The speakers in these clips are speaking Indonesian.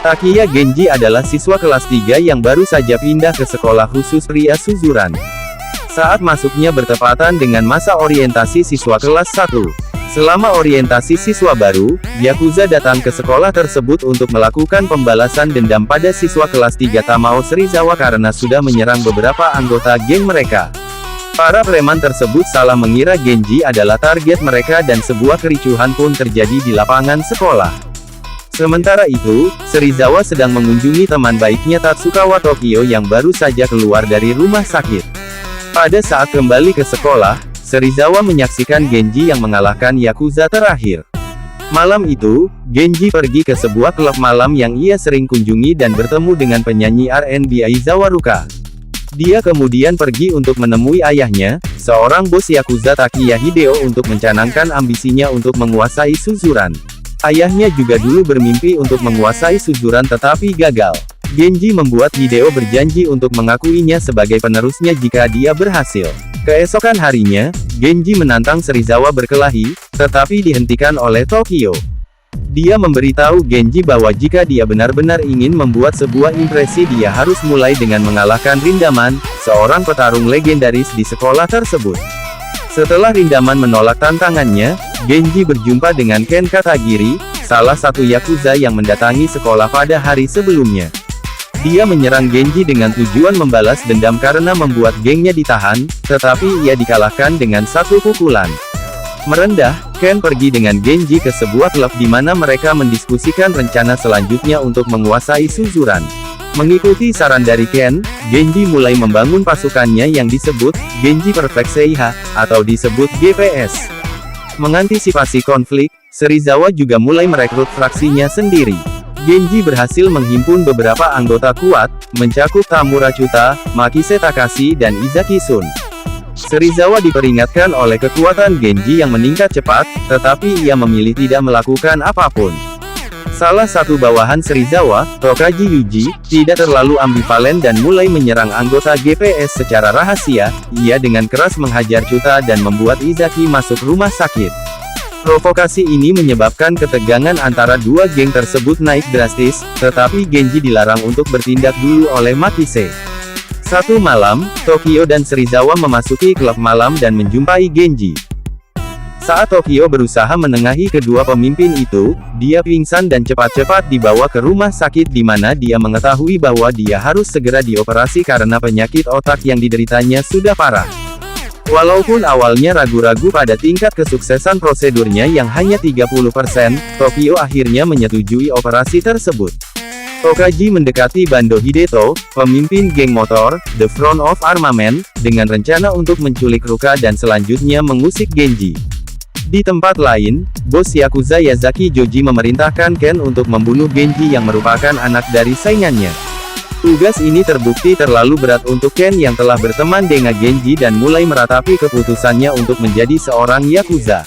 Takiya Genji adalah siswa kelas 3 yang baru saja pindah ke sekolah khusus pria Suzuran. Saat masuknya bertepatan dengan masa orientasi siswa kelas 1. Selama orientasi siswa baru, Yakuza datang ke sekolah tersebut untuk melakukan pembalasan dendam pada siswa kelas 3 Tamao Serizawa karena sudah menyerang beberapa anggota geng mereka. Para preman tersebut salah mengira Genji adalah target mereka dan sebuah kericuhan pun terjadi di lapangan sekolah. Sementara itu, Serizawa sedang mengunjungi teman baiknya Tatsukawa Tokyo yang baru saja keluar dari rumah sakit. Pada saat kembali ke sekolah, Serizawa menyaksikan Genji yang mengalahkan Yakuza terakhir. Malam itu, Genji pergi ke sebuah klub malam yang ia sering kunjungi dan bertemu dengan penyanyi R&B Aizawa Ruka. Dia kemudian pergi untuk menemui ayahnya, seorang bos Yakuza Takiya Hideo untuk mencanangkan ambisinya untuk menguasai Suzuran. Ayahnya juga dulu bermimpi untuk menguasai Suzuran tetapi gagal. Genji membuat Hideo berjanji untuk mengakuinya sebagai penerusnya jika dia berhasil. Keesokan harinya, Genji menantang Serizawa berkelahi, tetapi dihentikan oleh Tokyo. Dia memberitahu Genji bahwa jika dia benar-benar ingin membuat sebuah impresi dia harus mulai dengan mengalahkan Rindaman, seorang petarung legendaris di sekolah tersebut. Setelah Rindaman menolak tantangannya, Genji berjumpa dengan Ken Katagiri, salah satu Yakuza yang mendatangi sekolah pada hari sebelumnya. Dia menyerang Genji dengan tujuan membalas dendam karena membuat gengnya ditahan, tetapi ia dikalahkan dengan satu pukulan. Merendah, Ken pergi dengan Genji ke sebuah klub di mana mereka mendiskusikan rencana selanjutnya untuk menguasai Suzuran. Mengikuti saran dari Ken, Genji mulai membangun pasukannya yang disebut Genji Perfect Seiha, atau disebut GPS. Mengantisipasi konflik, Serizawa juga mulai merekrut fraksinya sendiri. Genji berhasil menghimpun beberapa anggota kuat, mencakup Tamura Chuta, Makise Takashi dan Izaki Sun. Serizawa diperingatkan oleh kekuatan Genji yang meningkat cepat, tetapi ia memilih tidak melakukan apapun. Salah satu bawahan Serizawa, Tokaji Yuji, tidak terlalu ambivalen dan mulai menyerang anggota GPS secara rahasia. Ia dengan keras menghajar Chuta dan membuat Izaki masuk rumah sakit. Provokasi ini menyebabkan ketegangan antara dua geng tersebut naik drastis, tetapi Genji dilarang untuk bertindak dulu oleh Makise. Satu malam, Tokyo dan Serizawa memasuki klub malam dan menjumpai Genji. Saat Tokyo berusaha menengahi kedua pemimpin itu, dia pingsan dan cepat-cepat dibawa ke rumah sakit di mana dia mengetahui bahwa dia harus segera dioperasi karena penyakit otak yang dideritanya sudah parah. Walaupun awalnya ragu-ragu pada tingkat kesuksesan prosedurnya yang hanya 30%, Tokyo akhirnya menyetujui operasi tersebut. Tokaji mendekati Bando Hideto, pemimpin geng motor, The Front of Armament, dengan rencana untuk menculik Ruka dan selanjutnya mengusik Genji. Di tempat lain, bos Yakuza Yazaki Joji memerintahkan Ken untuk membunuh Genji yang merupakan anak dari saingannya. Tugas ini terbukti terlalu berat untuk Ken yang telah berteman dengan Genji dan mulai meratapi keputusannya untuk menjadi seorang Yakuza.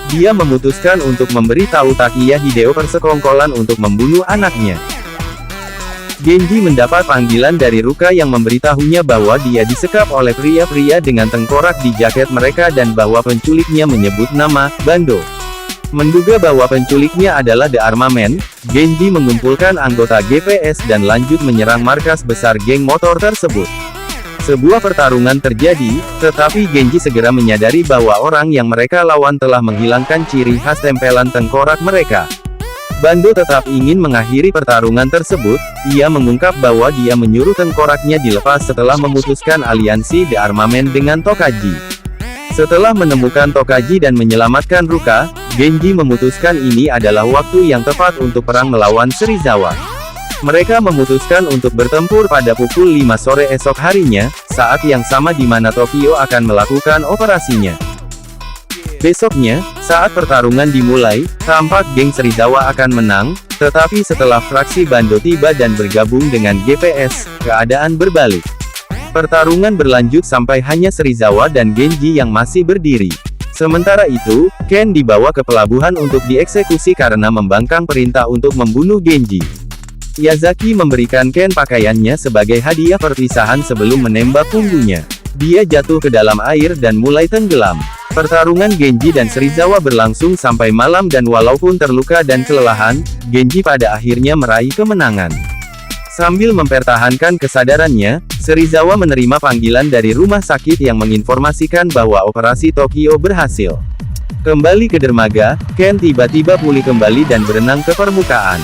Dia memutuskan untuk memberi tahu Takiya Hideo persekongkolan untuk membunuh anaknya. Genji mendapat panggilan dari Ruka yang memberitahunya bahwa dia disekap oleh pria-pria dengan tengkorak di jaket mereka dan bahwa penculiknya menyebut nama Bando. Menduga bahwa penculiknya adalah The Armament, Genji mengumpulkan anggota GPS dan lanjut menyerang markas besar geng motor tersebut. Sebuah pertarungan terjadi, tetapi Genji segera menyadari bahwa orang yang mereka lawan telah menghilangkan ciri khas tempelan tengkorak mereka. Bando tetap ingin mengakhiri pertarungan tersebut. Ia mengungkap bahwa dia menyuruh tengkoraknya dilepas setelah memutuskan aliansi The Armament dengan Tokaji. Setelah menemukan Tokaji dan menyelamatkan Ruka, Genji memutuskan ini adalah waktu yang tepat untuk perang melawan Serizawa. Mereka memutuskan untuk bertempur pada pukul 5 sore esok harinya, saat yang sama di mana Tokyo akan melakukan operasinya. Besoknya, saat pertarungan dimulai, tampak geng Serizawa akan menang, tetapi setelah fraksi Bando tiba dan bergabung dengan GPS, keadaan berbalik. Pertarungan berlanjut sampai hanya Serizawa dan Genji yang masih berdiri. Sementara itu, Ken dibawa ke pelabuhan untuk dieksekusi karena membangkang perintah untuk membunuh Genji. Yazaki memberikan Ken pakaiannya sebagai hadiah perpisahan sebelum menembak punggungnya. Dia jatuh ke dalam air dan mulai tenggelam. Pertarungan Genji dan Serizawa berlangsung sampai malam dan walaupun terluka dan kelelahan, Genji pada akhirnya meraih kemenangan. Sambil mempertahankan kesadarannya, Serizawa menerima panggilan dari rumah sakit yang menginformasikan bahwa operasi Tokyo berhasil. Kembali ke dermaga, Ken tiba-tiba pulih kembali dan berenang ke permukaan.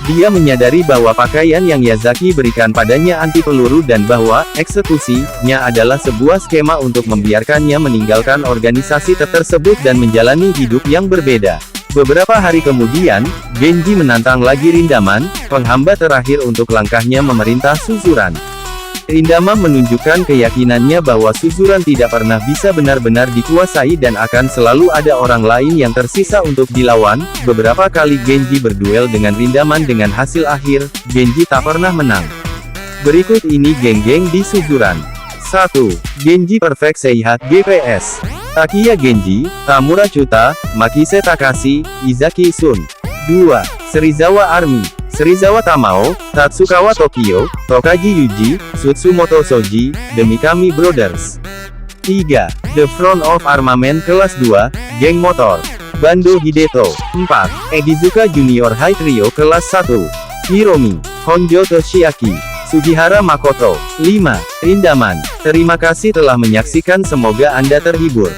Dia menyadari bahwa pakaian yang Yazaki berikan padanya anti peluru dan bahwa eksekusinya adalah sebuah skema untuk membiarkannya meninggalkan organisasi tersebut dan menjalani hidup yang berbeda. Beberapa hari kemudian, Genji menantang lagi Rindaman, penghamba terakhir untuk langkahnya memerintah Suzuran. Rindaman menunjukkan keyakinannya bahwa Suzuran tidak pernah bisa benar-benar dikuasai dan akan selalu ada orang lain yang tersisa untuk dilawan. Beberapa kali Genji berduel dengan Rindaman dengan hasil akhir, Genji tak pernah menang. Berikut ini geng-geng di Suzuran. 1. Genji Perfect Seihat GPS. Takiya Genji, Tamura Chuta, Makise Takashi, Izaki Sun. 2. Serizawa Army. Serizawa Tamao, Tatsukawa Tokyo, Tokaji Yuji, Sutsumoto Soji, The Mikami Brothers. 3. The Front of Armament Kelas 2, Geng Motor. Bando Hideto. 4. Egizuka Junior High Trio Kelas 1. Hiromi, Honjo Toshiaki, Sugihara Makoto. 5. Rindaman. Terima kasih telah menyaksikan, semoga Anda terhibur.